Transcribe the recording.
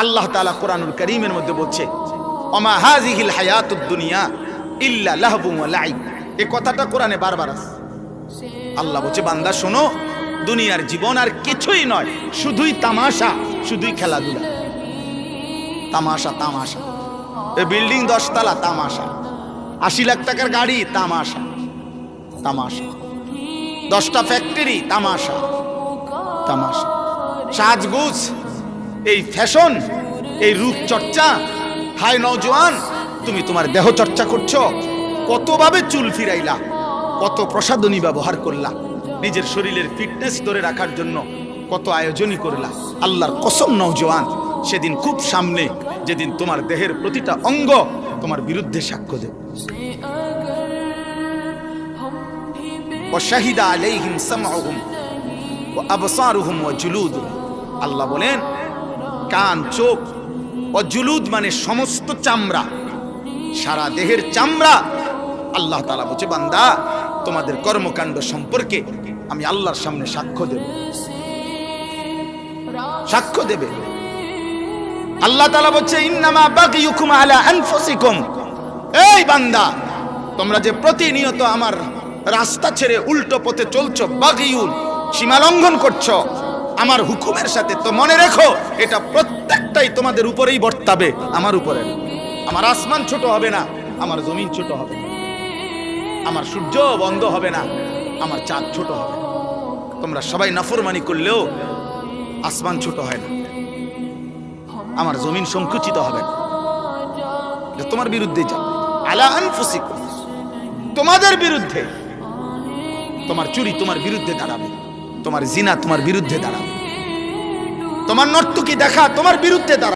আল্লাহ তাআলা কোরআনুল কারীমের মধ্যে বলছে ওমা হাযিহিল হায়াতুদ দুনিয়া ইল্লা লাহবুন ওয়া লাইব। এই কথাটা কোরআনে বারবার আছে। আল্লাহ বলছে বান্দা শোনো, দুনিয়ার জীবন আর কিছুই নয়, শুধুই তামাশা, শুধুই খেলাধুলা। তামাশা তামাশা, এই বিল্ডিং 10 তলা তামাশা, 80 লাখ টাকার গাড়ি তামাশা তামাশা, 10টা ফ্যাক্টরি তামাশা তামাশা, সাজগোজ, এই ফ্যাশন, এই রূপ চর্চা। হাই নওজোয়ান, তুমি তোমার দেহ চর্চা করছো, কতভাবে চুল ফিরাইলা, কত প্রসাধনী ব্যবহার করলা, নিজের শরীরের ফিটনেস ধরে রাখার জন্য কত আয়োজনই করলা। আল্লাহর কসম নওজোয়ান, সেদিন খুব সামনে, যেদিন তোমার দেহের প্রতিটা অঙ্গ তোমার বিরুদ্ধে সাক্ষ্য দেবে। ওয়াশাহিদা আলাইহিম সামউহুম ওয়া আবসারুহুম ওয়া জুলুদুহুম। আল্লাহ বলেন কান, চোখ, ও জুলুদ মানে সমস্ত চামড়া, সারা দেহের চামড়া। আল্লাহ তাআলা বলছে বান্দা তোমাদের কর্মকাণ্ড সম্পর্কে আমি আল্লাহর সামনে সাক্ষ্য দেব, সাক্ষ্য দেবে। আল্লাহ তাআলা বলছে ইন্নামা বাগিয়ুকুম আলা আনফুসিকুম। এই বান্দা, তোমরা যে প্রতিনিয়ত আমার রাস্তা ছেড়ে উল্টো পথে চলছো, বাগিয়ুন, সীমা লঙ্ঘন করছো আমার হুকুমের সাথে, তো মনে রেখো এটা প্রত্যেকটাই তোমাদের উপরেই বর্তাবে, আমার উপরে। আমার আসমান ছোট হবে না, আমার জমিন ছোট হবে না, আমার সূর্য বন্ধ হবে না, আমার চাঁদ ছোট হবে না। তোমরা সবাই নাফরমানি করলেও আসমান ছোট হয় না, আমার জমিন সংকুচিত হবে না। এটা তোমার বিরুদ্ধে যাবে। আলা আনফুসিকুম, তোমাদের বিরুদ্ধে। তোমার চুরি তোমার বিরুদ্ধে দাঁড়াবে, তোমার জিনা তোমার বিরুদ্ধে দাঁড়াবে, তোমার নর্তকী দেখা তোমার বিরুদ্ধে দাঁড়াবে।